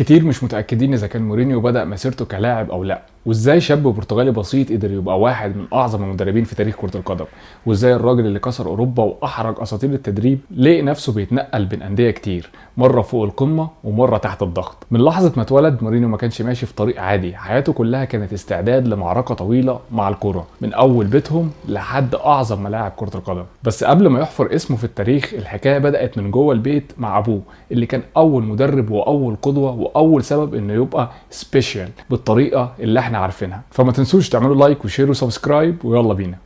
كتير مش متأكدين إذا كان مورينيو بدأ مسيرته كلاعب أو لأ، وإزاي شاب برتغالي بسيط قدر يبقى واحد من أعظم المدربين في تاريخ كرة القدم، وإزاي الراجل اللي كسر أوروبا وأحرج أساطير التدريب لقي نفسه بيتنقل بين أندية كتير، مرة فوق القمة ومرة تحت الضغط. من لحظة ما اتولد مورينيو ما كانش ماشي في طريق عادي، حياته كلها كانت استعداد لمعركة طويلة مع الكرة، من أول بيتهم لحد أعظم ملاعب كرة القدم. بس قبل ما يحفر اسمه في التاريخ، الحكاية بدأت من جوه البيت مع أبوه اللي كان أول مدرب وأول قدوة وأول سبب إنه يبقى سبيشال بالطريقة اللي احنا عارفينها. فما تنسوش تعملوا لايك وشير وسبسكرايب ويلا بينا.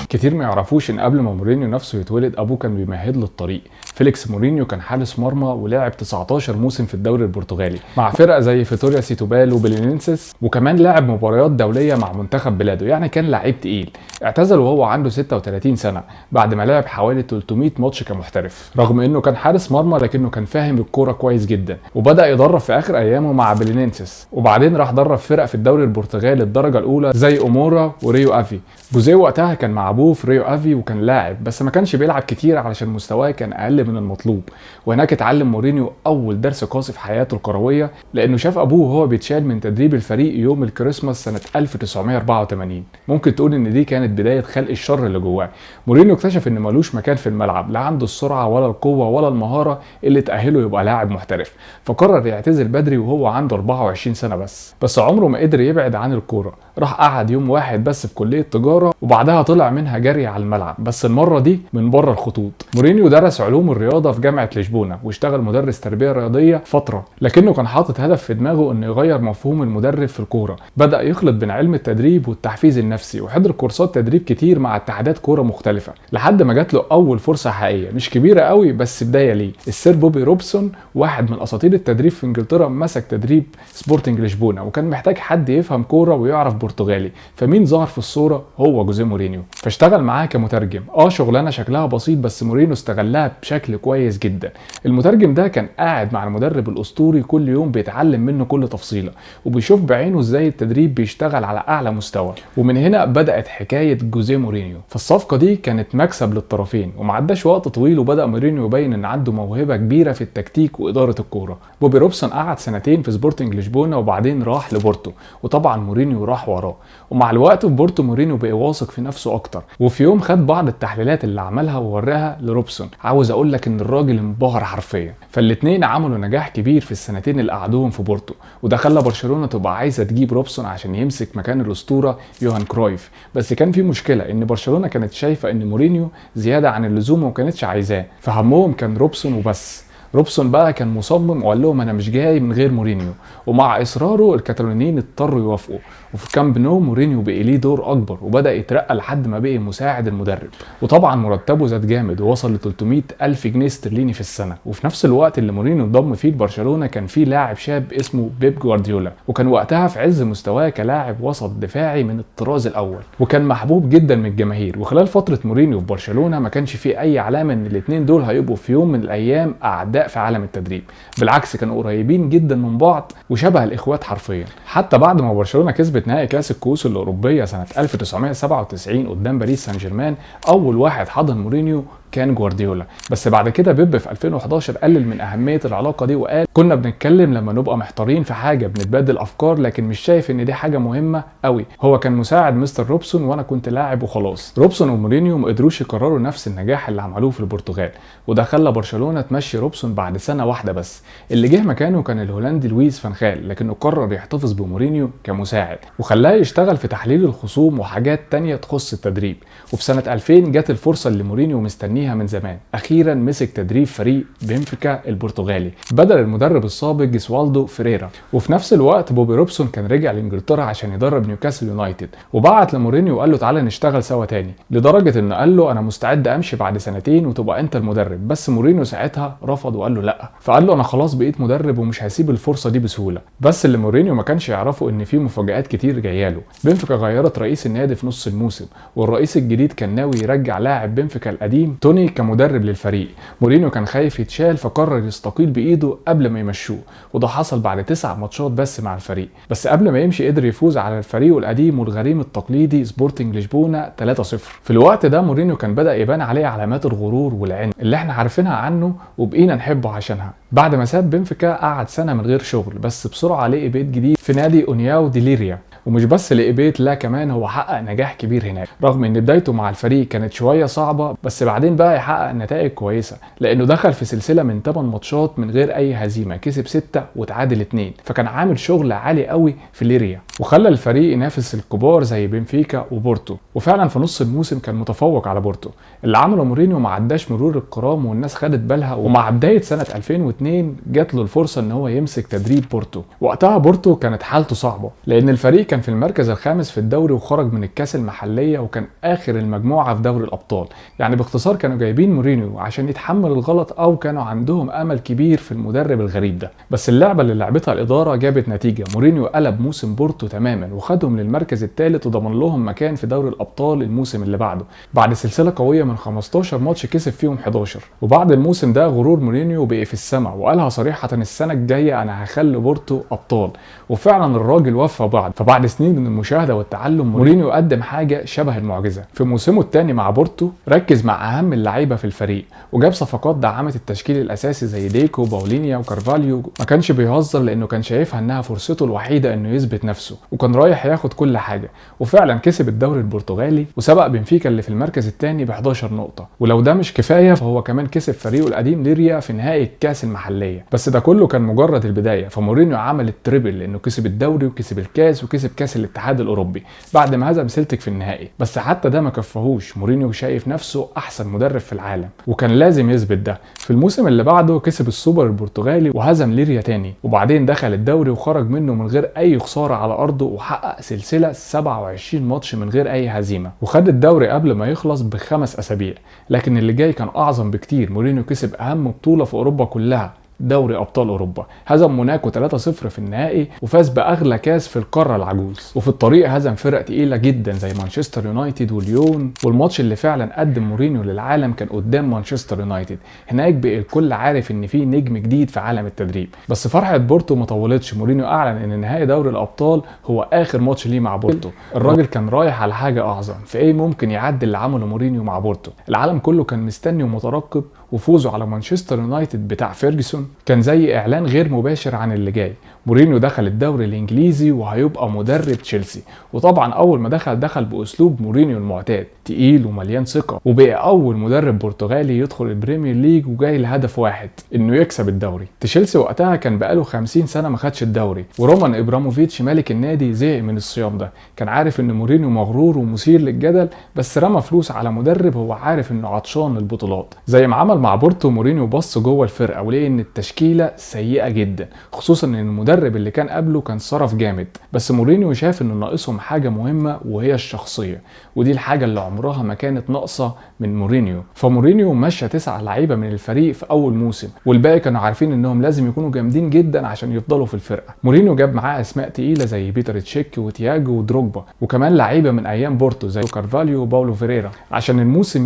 كتير ما يعرفوش ان قبل ما مورينيو نفسه يتولد ابوه كان بيمهد له الطريق. فيليكس مورينيو كان حارس مرمى ولعب 19 موسم في الدوري البرتغالي مع فرق زي فيتوريا سيتوبال وبلينينسيس، وكمان لعب مباريات دوليه مع منتخب بلاده، يعني كان لعيب تقيل. اعتزل وهو عنده 36 سنه بعد ما لعب حوالي 300 ماتش كمحترف. رغم انه كان حارس مرمى لكنه كان فاهم الكوره كويس جدا، وبدا يدرب في اخر ايامه مع بلينينسيس، وبعدين راح درب فرق في الدوري البرتغالي الدرجه الاولى زي اومورا وريو افي. جوزيه وقتها كان مع ابوه في ريو افي وكان لاعب، بس ما كانش بيلعب كتير علشان مستواه كان اقل من المطلوب. وهناك اتعلم مورينيو اول درس قاسي في حياته الكرويه، لانه شاف ابوه وهو بيتشال من تدريب الفريق يوم الكريسماس سنه 1984. ممكن تقول ان دي كانت بدايه خلق الشر اللي جواه. مورينيو اكتشف ان ملوش مكان في الملعب، لا عنده السرعه ولا القوه ولا المهاره اللي تاهله يبقى لاعب محترف، فقرر يعتزل بدري وهو عنده 24 سنه بس عمره ما قدر يبعد عن الكوره. راح قعد يوم واحد بس في كليه تجاره وبعدها طلع منها جري على الملعب، بس المره دي من بره الخطوط. مورينيو درس علوم الرياضه في جامعه لشبونه واشتغل مدرس تربيه رياضيه فتره، لكنه كان حاطط هدف في دماغه انه يغير مفهوم المدرب في الكوره. بدا يخلط بين علم التدريب والتحفيز النفسي، وحضر كورسات تدريب كتير مع اتحادات كوره مختلفه لحد ما جات له اول فرصه حقيقيه، مش كبيره قوي بس بدايه ليه. السير بوبي روبسون واحد من اساطير التدريب في انجلترا مسك تدريب سبورتنج لشبونه، وكان محتاج حد يفهم كوره ويعرف برتغالي. فمين ظهر في الصوره؟ هو جوزيه مورينيو. فاشتغل معاه كمترجم. شغلانه شكلها بسيط بس مورينيو استغلها بشكل كويس جدا. المترجم ده كان قاعد مع المدرب الاسطوري كل يوم بيتعلم منه كل تفصيله، وبيشوف بعينه ازاي التدريب بيشتغل على اعلى مستوى. ومن هنا بدات حكايه جوزيه مورينيو. فالصفقه دي كانت مكسب للطرفين، ومعداش وقت طويل وبدا مورينيو يبين ان عنده موهبه كبيره في التكتيك واداره الكوره. بوبي روبسون قعد سنتين في سبورتنج لشبونه وبعدين راح لبورتو، وطبعا مورينيو راح وراه. ومع الوقت في بورتو مورينيو بقى واثق في نفسه اكتر، وفي يوم خد بعض التحليلات اللي عملها ووراها لروبسون. عاوز اقول لك ان الراجل انبهر حرفيا. فالاتنين عملوا نجاح كبير في السنتين اللي قعدوهم في بورتو، وده خلى برشلونه تبقى عايزه تجيب روبسون عشان يمسك مكان الاسطوره يوهان كرويف. بس كان في مشكله، ان برشلونه كانت شايفه ان مورينيو زياده عن اللزوم وما كانتش عايزاه، فهمهم كان روبسون وبس. روبسون بقى كان مصمم وقال لهم انا مش جاي من غير مورينيو، ومع اصراره الكتالونيين اضطروا يوافقوا. وفي كامب نو مورينيو بقى ليه دور اكبر وبدا يترقى لحد ما بقى مساعد المدرب، وطبعا مرتبه زاد جامد ووصل ل 300 الف جنيه استرليني في السنه. وفي نفس الوقت اللي مورينيو انضم فيه لبرشلونه كان فيه لاعب شاب اسمه بيب جوارديولا، وكان وقتها في عز مستواه كلاعب وسط دفاعي من الطراز الاول، وكان محبوب جدا من الجماهير. وخلال فتره مورينيو في برشلونه ما كانش فيه اي علامه ان الاثنين دول هيبقوا في يوم من الايام اعداء في عالم التدريب، بالعكس كانوا قريبين جدا من بعض وشبه الاخوات حرفيا. حتى بعد ما برشلونه كسبت نهائي كاس الكؤوس الاوروبيه سنه 1997 قدام باريس سان جيرمان، اول واحد حضن مورينيو كان جوارديولا. بس بعد كده بيب في 2011 قلل من اهميه العلاقه دي وقال كنا بنتكلم لما نبقى محتارين في حاجه بنتبادل افكار، لكن مش شايف ان دي حاجه مهمه قوي. هو كان مساعد مستر روبسون وانا كنت لاعب وخلاص. روبسون ومورينيو ما قدروش يكرروا نفس النجاح اللي عملوه في البرتغال، وده خلى برشلونه تمشي روبسون بعد سنه واحده بس. اللي جه مكانه كان الهولندي لويس فان خال، لكنه قرر يحتفظ بمورينيو كمساعد وخلاه يشتغل في تحليل الخصوم وحاجات تانية تخص التدريب. وفي سنه 2000 جت الفرصه اللي مورينيو مستنيها من زمان. اخيرا مسك تدريب فريق بنفيكا البرتغالي بدل المدرب السابق جيسوالدو فيريرا. وفي نفس الوقت بوبي روبسون كان رجع لانجلترا عشان يدرب نيوكاسل يونايتد، وبعت لمورينيو وقال له تعالى نشتغل سوا تاني، لدرجه انه قال له انا مستعد امشي بعد سنتين وتبقى انت المدرب. بس مورينيو ساعتها رفض وقال له لا، فقال له انا خلاص بقيت مدرب ومش هسيب الفرصه دي بسهوله. بس اللي مورينيو ما كانش يعرفه ان في مفاجآت كتير جايه له. بنفيكا غيرت رئيس النادي في نص الموسم، والرئيس الجديد كان ناوي يرجع لاعب بنفيكا القديم توني كمدرب للفريق، مورينيو كان خايف يتشال فقرر يستقيل بايده قبل ما يمشوه، وده حصل بعد 9 ماتشات بس مع الفريق. بس قبل ما يمشي قدر يفوز على الفريق القديم والغريم التقليدي سبورتنج لشبونه 3-0. في الوقت ده مورينيو كان بدأ يبان عليه علامات الغرور والعند اللي احنا عارفينها عنه وبقينا نحبه عشانها. بعد ما ساب بنفيكا قعد سنه من غير شغل، بس بسرعه لقي بيت جديد في نادي اونياو دي ليريا، ومش بس لقي بيت، لا كمان هو حقق نجاح كبير هناك، رغم ان بدايته مع الفريق كانت شويه صعبه، بس بعدين بقى يحقق نتائج كويسه لانه دخل في سلسله من 8 ماتشات من غير اي هزيمه، كسب 6 وتعادل 2، فكان عامل شغل عالي قوي في ليريا وخلى الفريق ينافس الكبار زي بنفيكا وبورتو. وفعلا في نص الموسم كان متفوق على بورتو. اللي عمله مورينيو ما عداش مرور الكرام والناس خدت بالها، ومع بدايه سنه 2002 جات له الفرصه ان هو يمسك تدريب بورتو. وقتها بورتو كانت حالته صعبه لان الفريق كان في المركز الخامس في الدوري وخرج من الكاس المحليه وكان اخر المجموعه في دوري الابطال. يعني باختصار كانوا جايبين مورينيو عشان يتحمل الغلط او كانوا عندهم امل كبير في المدرب الغريب ده. بس اللعبه اللي لعبتها الاداره جابت نتيجه، مورينيو قلب موسم بورتو تماما وخدهم للمركز الثالث وضمن لهم مكان في دوري الابطال الموسم اللي بعده بعد سلسله قويه من 15 ماتش كسب فيهم 11. وبعد الموسم ده غرور مورينيو بقى في السماء وقالها صريحه السنه الجايه انا هخلي بورتو ابطال، وفعلا الراجل وفى فبعد سنين من المشاهده والتعلم مورينيو قدم حاجه شبه المعجزه. في موسمه الثاني مع بورتو ركز مع اهم اللعيبه في الفريق وجاب صفقات دعمت التشكيل الاساسي زي ديكو باولينيا وكارفاليو، ما كانش بيهزر لانه كان شايفها انها فرصته الوحيده انه يثبت نفسه وكان رايح ياخد كل حاجه. وفعلا كسب الدوري البرتغالي وسبق بنفيكا اللي في المركز الثاني ب 11 نقطه، ولو ده مش كفايه فهو كمان كسب فريقه القديم ليريا في نهائي الكاس المحليه. بس ده كله كان مجرد البدايه، فمورينيو عمل التريبل لانه كسب الدوري وكسب الكاس وكسب كاس الاتحاد الاوروبي بعد ما هزم سيلتيك في النهائي. بس حتى ده ما كفاهوش، مورينيو شايف نفسه احسن مدرب في العالم وكان لازم يثبت ده. في الموسم اللي بعده كسب السوبر البرتغالي وهزم ليريا تاني، وبعدين دخل الدوري وخرج منه من غير اي خساره على ارضه وحقق سلسله 27 ماتش من غير اي هزيمه، وخد الدوري قبل ما يخلص ب5 اسابيع. لكن اللي جاي كان اعظم بكتير، مورينيو كسب اهم بطوله في اوروبا كلها، دوري ابطال اوروبا، هزم موناكو 3-0 في النهائي وفاز باغلى كاس في القاره العجوز. وفي الطريق هزم فرق تقيله جدا زي مانشستر يونايتد وليون، والماتش اللي فعلا قدم مورينيو للعالم كان قدام مانشستر يونايتد. هناك بقى الكل عارف ان في نجم جديد في عالم التدريب. بس فرحه بورتو ما طولتش، مورينيو اعلن ان نهائي دوري الابطال هو اخر ماتش ليه مع بورتو. الراجل كان رايح على حاجه اعظم، في ايه ممكن يعدي اللي عمله مورينيو مع بورتو. العالم كله كان مستني ومترقب، وفوزه على مانشستر يونايتد بتاع فيرجسون كان زي اعلان غير مباشر عن اللي جاي. مورينيو دخل الدوري الانجليزي وهيبقى مدرب تشيلسي، وطبعا اول ما دخل باسلوب مورينيو المعتاد، تقيل ومليان ثقه، وبقى اول مدرب برتغالي يدخل البريمير ليج وجاي لهدف واحد، انه يكسب الدوري. تشيلسي وقتها كان بقاله 50 سنه ما خدش الدوري، ورومان ابراموفيتش مالك النادي زهق من الصيام ده، كان عارف ان مورينيو مغرور ومثير للجدل، بس رمى فلوس على مدرب هو عارف انه عطشان للبطولات. زي ما عمل مع بورتو، مورينيو بص جوه الفرقه ولقى ان التشكيله سيئه جدا، خصوصا ان المدرب اللي كان قبله كان صرف جامد. بس مورينيو شاف انه ناقصهم حاجه مهمه وهي الشخصيه، ودي الحاجه اللي عمرها ما كانت ناقصه من مورينيو. فمورينيو مشى 9 لعيبه من الفريق في اول موسم، والباقي كانوا عارفين انهم لازم يكونوا جامدين جدا عشان يفضلوا في الفرقه. مورينيو جاب معاه اسماء تقيله زي بيتر تشيك وتياجو ودروجبا، وكمان لعيبه من ايام بورتو زي كارفاليو وباولو فيريرا، عشان الموسم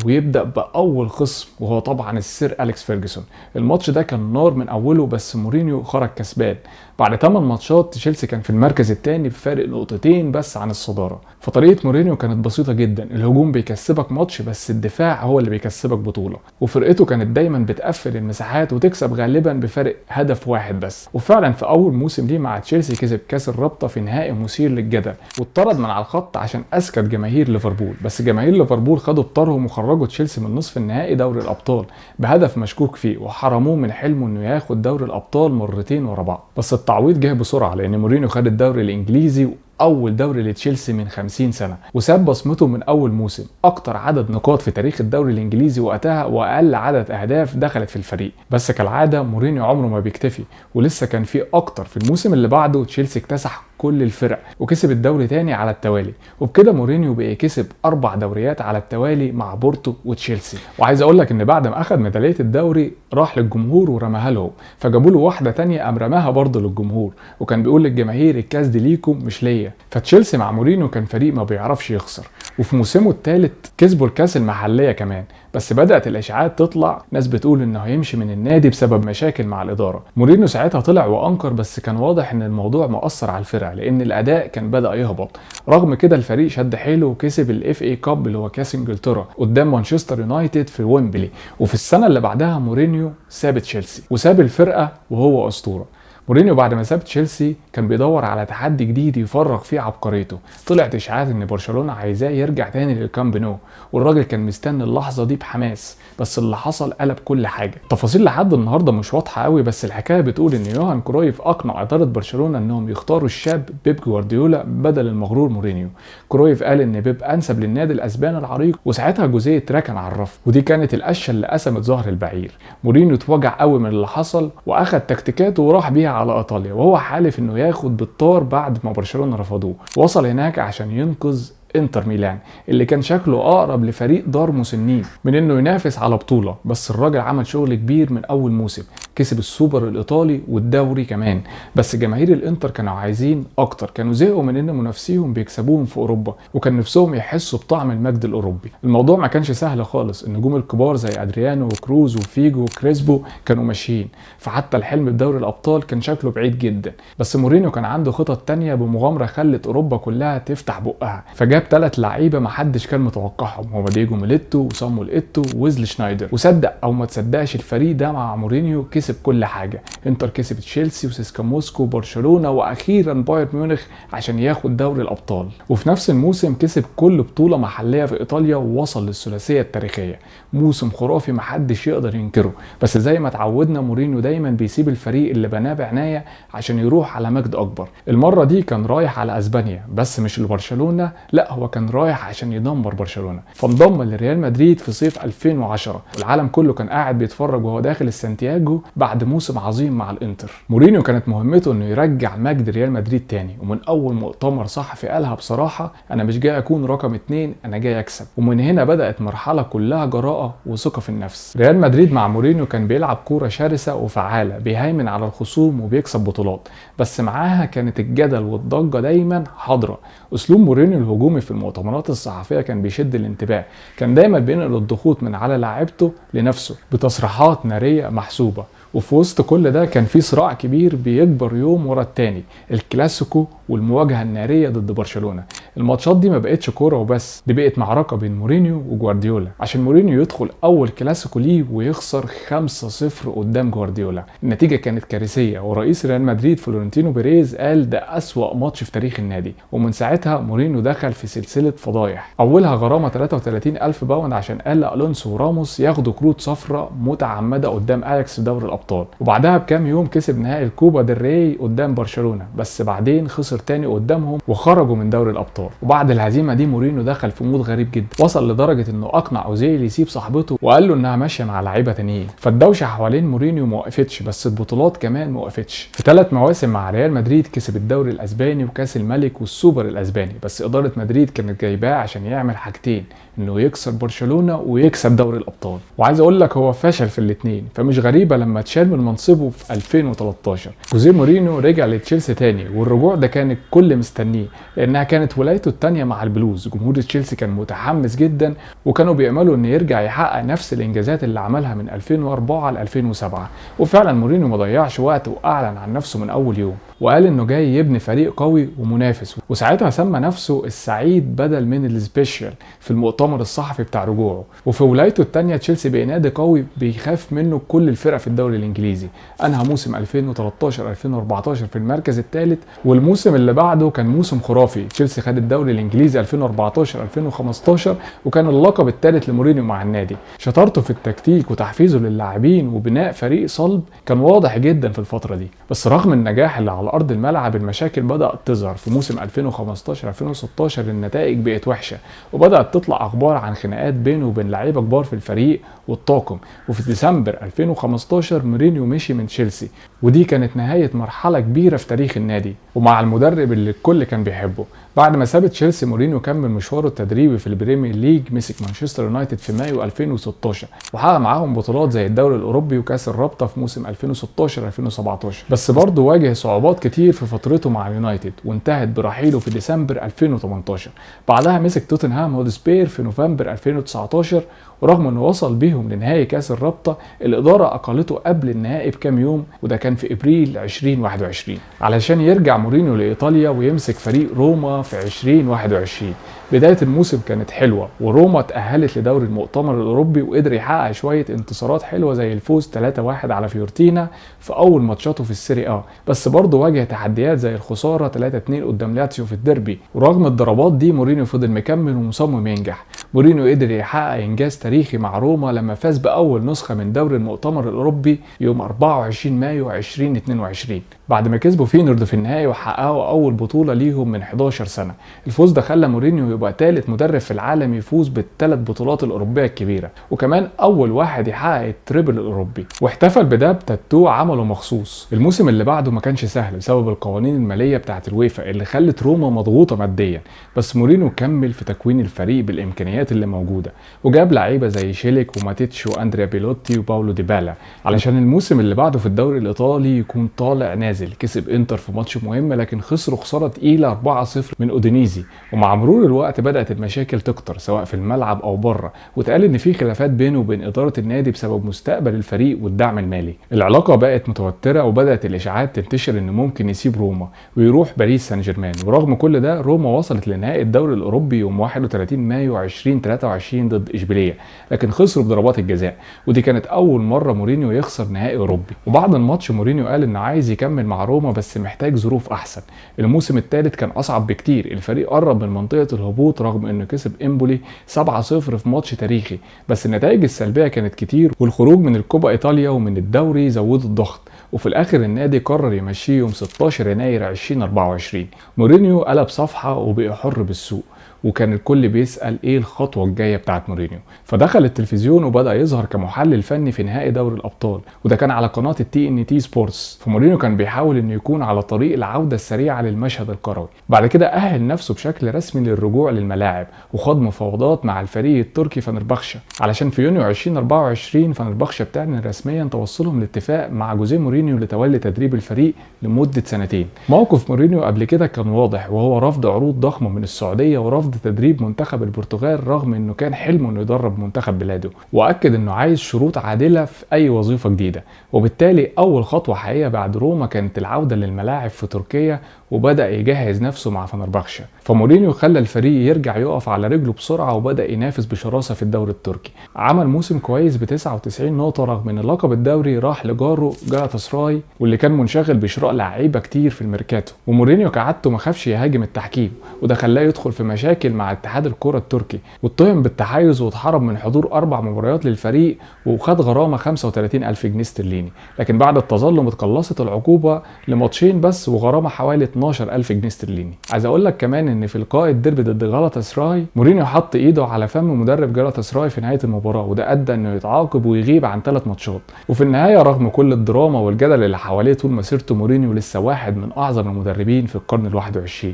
يبدا باول خصم وهو طبعا السير أليكس فيرجسون. الماتش ده كان نار من اوله، بس مورينيو خرج كسبان. بعد 8 ماتشات تشيلسي كان في المركز الثاني بفارق نقطتين بس عن الصداره. فطريقه مورينيو كانت بسيطه جدا، الهجوم بيكسبك ماتش بس الدفاع هو اللي بيكسبك بطوله، وفرقته كانت دايما بتقفل المساحات وتكسب غالبا بفارق هدف واحد بس. وفعلا في اول موسم ليه مع تشيلسي كسب كاس الرابطه في نهائي مثير للجدل، واتطرد من على الخط عشان اسكت جماهير ليفربول، بس جماهير ليفربول خدوا بطارهم وخرجوا تشيلسي من نصف النهائي دوري الابطال بهدف مشكوك فيه، وحرموه من حلمه انه ياخد دوري الابطال مرتين ورا بعض. بس التعويض جه بسرعه لان مورينيو خد الدوري الانجليزي، اول دوري لتشيلسي من 50 سنه، وساب بصمته من اول موسم، اكتر عدد نقاط في تاريخ الدوري الانجليزي وقتها واقل عدد اهداف دخلت في الفريق. بس كالعاده مورينيو عمره ما بيكتفي، ولسه كان في اكتر. في الموسم اللي بعده تشيلسي اكتسح كل الفرق وكسب الدوري تاني على التوالي، وبكده مورينيو بقى كسب 4 دوريات على التوالي مع بورتو وتشيلسي. وعايز اقول لك ان بعد ما اخذ ميداليه الدوري راح للجمهور ورماها لهم، فجابوا له واحده تانية قام رماها برضه للجمهور، وكان بيقول للجماهير الكاس دي ليكم مش ليا. فتشيلسي مع مورينيو كان فريق ما بيعرفش يخسر، وفي موسمه الثالث كسبوا الكاس المحليه كمان. بس بدأت الإشاعات تطلع، ناس بتقول إنه هيمشي من النادي بسبب مشاكل مع الإدارة. مورينيو ساعتها طلع وأنكر، بس كان واضح إن الموضوع مؤثر على الفرقة لأن الأداء كان بدأ يهبط. رغم كده الفريق شد حيله وكسب الاف اي كاب اللي هو كاس انجلترا قدام مانشستر يونايتد في ويمبلي. وفي السنة اللي بعدها مورينيو ساب تشيلسي وساب الفرقة وهو أسطورة. مورينيو بعد ما ساب تشيلسي كان بيدور على تحدي جديد يفرغ فيه عبقريته. طلعت اشاعات ان برشلونة عايزاه يرجع تاني للكامب نو، والراجل كان مستني اللحظة دي بحماس، بس اللي حصل قلب كل حاجة. التفاصيل لحد النهاردة مش واضحة قوي، بس الحكاية بتقول ان يوهان كرويف اقنع ادارة برشلونة انهم يختاروا الشاب بيب جوارديولا بدل المغرور مورينيو. كرويف قال ان بيب انسب للنادي الاسباني العريق، وساعتها جوزيه اتركن على الرف، ودي كانت القشة اللي قسمت ظهر البعير. مورينيو اتوجع قوي من اللي حصل واخد تكتيكاته وراح بيها على ايطاليا، وهو حالف انه ياخد بالطار بعد ما برشلونة رفضوه. وصل هناك عشان ينقذ انتر ميلان اللي كان شكله اقرب لفريق دار مسنين من انه ينافس على بطولة. بس الراجل عمل شغل كبير من اول موسم، كسب السوبر الايطالي والدوري كمان. بس جماهير الانتر كانوا عايزين اكتر، كانوا زهقوا من ان منافسيهم بيكسبوهم في اوروبا، وكان نفسهم يحسوا بطعم المجد الاوروبي. الموضوع ما كانش سهل خالص، النجوم الكبار زي ادريانو وكروز وفيجو وكريسبو كانوا ماشيين، فحتى الحلم بدوري الابطال كان شكله بعيد جدا. بس مورينيو كان عنده خطط تانية بمغامرة خلت اوروبا كلها تفتح بقها، فجاب 3 لعيبه ما حدش كان متوقعهم، هو دييجو ميليتو وصامويل ايتو وويزلي شنايدر. وصدق او ما تصدقش الفريق ده مع مورينيو كسب كل حاجه. انتر كسب تشيلسي وسيسكا موسكو وبرشلونه واخيرا بايرن ميونخ عشان ياخد دوري الابطال. وفي نفس الموسم كسب كل بطوله محليه في ايطاليا ووصل للثلاثيه التاريخيه. موسم خرافي ما حدش يقدر ينكره. بس زي ما اتعودنا مورينيو دايما بيسيب الفريق اللي بناه بعنايه عشان يروح على مجد اكبر. المره دي كان رايح على اسبانيا، بس مش لبرشلونه، لا هو كان رايح عشان يدمر برشلونه. فانضم لريال مدريد في صيف 2010، والعالم كله كان قاعد بيتفرج وهو داخل السانتياجو بعد موسم عظيم مع الانتر. مورينيو كانت مهمته انه يرجع مجد ريال مدريد تاني، ومن اول مؤتمر صحفي قالها بصراحه انا مش جاي اكون رقم 2، انا جاي اكسب. ومن هنا بدات مرحله كلها جراءه وثقه في النفس. ريال مدريد مع مورينيو كان بيلعب كوره شرسه وفعاله، بيهيمن على الخصوم وبيكسب بطولات، بس معاها كانت الجدل والضجه دايما حاضره. اسلوب مورينيو الهجومي في المؤتمرات الصحفيه كان بيشد الانتباه، كان دايما بينقل الضغوط من على لاعيبته لنفسه بتصريحات ناريه محسوبه. وفي وسط كل ده كان في صراع كبير بيكبر يوم ورا التاني، الكلاسيكو والمواجهه الناريه ضد برشلونه. الماتشات دي ما بقتش كوره وبس، دي بقت معركه بين مورينيو وجوارديولا عشان مورينيو يدخل اول كلاسيكو ليه ويخسر 5-0 قدام جوارديولا. النتيجه كانت كارثيه، ورئيس ريال مدريد فلورنتينو بيريز قال ده اسوأ ماتش في تاريخ النادي. ومن ساعتها مورينيو دخل في سلسله فضايح، اولها غرامه 33,000 باوند عشان قال الونسو وراموس ياخدوا كروت صفراء متعمده قدام اياكس في دوري الابطال. وبعدها بكام يوم كسب نهائي الكوبا ديل ري قدام برشلونه، بس بعدين خسر تاني قدامهم وخرجوا من دوري الابطال. وبعد الهزيمه دي مورينيو دخل في مود غريب جدا، وصل لدرجه انه اقنع اوزيل يسيب صاحبته وقال له انها ماشيه مع لعيبه تانيين. فالدوشه حوالين مورينيو ما وقفتش، بس البطولات كمان ما وقفتش. في 3 مواسم مع ريال مدريد كسب الدوري الاسباني وكاس الملك والسوبر الاسباني، بس اداره مدريد كانت جايباه عشان يعمل حاجتين، انه يكسر برشلونه ويكسب دوري الابطال. وعايز اقول لك هو فشل في الاثنين، فمش غريبه لما اتشال من منصبه في 2013. جوزيه مورينيو رجع لتشيلسي تاني، والرجوع ده كان الكل مستنيه لانها كانت ولايته الثانيه مع البلوز. جمهور تشيلسي كان متحمس جدا، وكانوا بيأملوا انه يرجع يحقق نفس الانجازات اللي عملها من 2004 ل 2007. وفعلا مورينيو ما ضيعش وقت واعلن عن نفسه من اول يوم، وقال انه جاي يبني فريق قوي ومنافس. وساعتها سمى نفسه السعيد بدل من السبيشال في المؤتمر الصحفي بتاع رجوعه. وفي ولايته الثانيه تشيلسي بقى نادي قوي بيخاف منه كل الفرق في الدوري الانجليزي. انهى موسم 2013 2014 في المركز الثالث، والموسم اللي بعده كان موسم خرافي. تشيلسي خد الدوري الانجليزي 2014 2015، وكان اللقب الثالث لمورينيو مع النادي. شطارته في التكتيك وتحفيزه للاعبين وبناء فريق صلب كان واضح جدا في الفتره دي. بس رغم النجاح اللي على ارض الملعب، المشاكل بدات تظهر. في موسم 2015 2016 النتائج بقت وحشه، وبدات تطلع اخبار عن خناقات بينه وبين لعيبه كبار في الفريق والطاقم. وفي ديسمبر 2015 مورينيو مشي من تشيلسي، ودي كانت نهايه مرحله كبيره في تاريخ النادي. ومع المدرب المدرب اللي الكل كان بيحبه. بعد ما ساب تشيلسي مورينيو كمل مشواره التدريبي في البريمير ليج، مسك مانشستر يونايتد في مايو 2016 وحقق معاهم بطولات زي الدوري الاوروبي وكاس الرابطه في موسم 2016-2017. بس برضه واجه صعوبات كتير في فترته مع اليونايتد وانتهت برحيله في ديسمبر 2018. بعدها مسك توتنهام هوتسبير في نوفمبر 2019، ورغم انه وصل بيهم لنهائي كاس الرابطه، الاداره اقالته قبل النهائي بكام يوم، وده كان في ابريل 2021 علشان يرجع مورينيو لايطاليا ويمسك فريق روما في 2021. بداية الموسم كانت حلوة، وروما تأهلت لدوري المؤتمر الأوروبي وقدر يحقق شوية انتصارات حلوة زي الفوز 3-1 على فيورتينا في أول ماتشاته في السيري A، بس برضه واجه تحديات زي الخسارة 3-2 قدام لاتسيو في الديربي. ورغم الضربات دي مورينيو فضل مكمل ومصمم ينجح. مورينيو قدر يحقق إنجاز تاريخي مع روما لما فاز بأول نسخة من دوري المؤتمر الأوروبي يوم 24 مايو 2022 بعد ما كسبوا فينورد في النهائي وحققوا أول بطولة ليهم من 11 سنة. الفوز ده خلى مورينيو يبقى ثالث مدرب في العالم يفوز بالثلاث بطولات الأوروبية الكبيرة، وكمان أول واحد يحقق التريبل الأوروبي، واحتفل بده بتاتو عمله مخصوص. الموسم اللي بعده ما كانش سهل بسبب القوانين المالية بتاعة الويفا اللي خلت روما مضغوطة ماديا، بس مورينيو كمل في تكوين الفريق بالإمكانيات اللي موجودة، وجاب لعيبة زي شيليك وماتيتش واندريا بيلوتي وباولو ديبالا علشان الموسم اللي بعده في الدوري الإيطالي يكون طالع نازل. كسب انتر في ماتش مهم لكن خسروا خسارة تقيلة 4-0 من اودينيزي، ومع مرور الوقت بدأت المشاكل تكتر سواء في الملعب أو بره، واتقال إن في خلافات بينه وبين إدارة النادي بسبب مستقبل الفريق والدعم المالي. العلاقة بقت متوترة وبدأت الإشاعات تنتشر إنه ممكن يسيب روما ويروح باريس سان جيرمان، ورغم كل ده روما وصلت لنهائي الدوري الأوروبي يوم 31 مايو 2023 ضد إشبيلية، لكن خسروا بضربات الجزاء، ودي كانت أول مرة مورينيو يخسر نهائي أوروبي. وبعد الماتش مورينيو قال إنه عايز يكمل مع روما بس محتاج ظروف أحسن. الموسم الثالث كان أصعب بكتير، الفريق قرب من منطقة الهبوط رغم إنه كسب إمبولي 7-0 في ماتش تاريخي، بس النتائج السلبية كانت كتير، والخروج من الكوبا إيطاليا ومن الدوري زود الضغط، وفي الآخر النادي قرر يمشيه يوم 16 يناير 2024. مورينيو قلب صفحة وبقى حر بالسوق، وكان الكل بيسأل ايه الخطوة الجاية بتاعت مورينيو، فدخل التلفزيون وبدأ يظهر كمحلل فني في نهائي دوري الأبطال، وده كان على قناة TNT سبورتس. فمورينيو كان بيحاول انه يكون على طريق العودة السريعة للمشهد الكروي. بعد كده أهل نفسه بشكل رسمي للرجوع للملاعب، وخاض مفاوضات مع الفريق التركي فنربخشة علشان في يونيو 2024 فنربخشة بتعلن رسميا توصلهم لاتفاق مع جوزيه مورينيو لتولي تدريب الفريق لمدة سنتين. موقف مورينيو قبل كده كان واضح، وهو رفض عروض ضخمة من السعودية ورفض تدريب منتخب البرتغال رغم انه كان حلمه انه يدرب منتخب بلاده، واكد انه عايز شروط عادله في اي وظيفه جديده. وبالتالي اول خطوه حقيقيه بعد روما كانت العوده للملاعب في تركيا، وبدا يجهز نفسه مع فنربخشة. فمورينيو خلى الفريق يرجع يقف على رجله بسرعه وبدا ينافس بشراسه في الدوري التركي. عمل موسم كويس ب 99 نقطه رغم ان لقب الدوري راح لجاره جالاتاسراي، واللي كان منشغل بشراء لعيبه كتير في الميركاتو. ومورينيو كعادته ما خافش يهاجم التحكيم، وده خلاه يدخل في مشاكل مع اتحاد الكرة التركي، واتهم بالتحيز واتحرم من حضور 4 مباريات للفريق، وخد غرامة 35,000 جنيه استرليني. لكن بعد التظلم اتقلصت العقوبة لماتشين بس وغرامة حوالي 12,000 جنيه استرليني. عايز اقول لك كمان ان في لقاء الديربي ضد جالاتاسراي مورينيو حط ايده على فم مدرب جالاتاسراي في نهاية المباراة، وده ادى انه يتعاقب ويغيب عن 3 ماتشات. وفي النهاية رغم كل الدراما والجدل اللي حواليه طول مسيرته، مورينيو لسه واحد من اعظم المدربين في القرن ال21،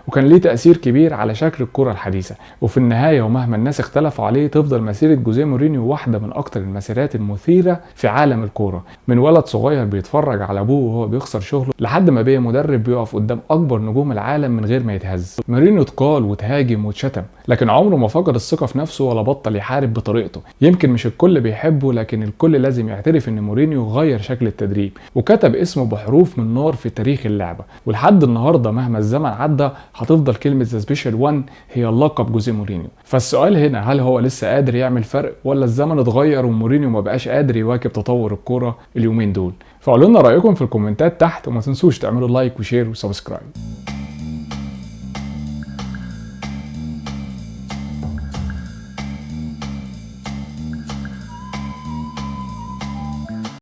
وكان ليه تأثير كبير على شكل الكرة الحديثة. وفي النهاية ومهما الناس اختلفوا عليه، تفضل مسيرة جوزيه مورينيو واحدة من اكتر المسيرات المثيرة في عالم الكورة، من ولد صغير بيتفرج على ابوه وهو بيخسر شغله لحد ما بقى مدرب بيقف قدام اكبر نجوم العالم من غير ما يتهز. مورينيو اتقال وتهاجم واتشتم، لكن عمره ما فقد الثقة في نفسه ولا بطل يحارب بطريقته. يمكن مش الكل بيحبه، لكن الكل لازم يعترف ان مورينيو غير شكل التدريب وكتب اسمه بحروف من نار في تاريخ اللعبة. ولحد النهارده مهما الزمن عدى هتفضل كلمة ذا سبيشال 1 هي اللقب جوزيه مورينيو. فالسؤال هنا، هل هو لسه قادر يعمل فرق، ولا الزمن اتغير ومورينيو ما بقاش قادر يواكب تطور الكورة اليومين دول؟ فقولوا لنا رأيكم في الكومنتات تحت، وما تنسوش تعملوا لايك وشير وسبسكرايب.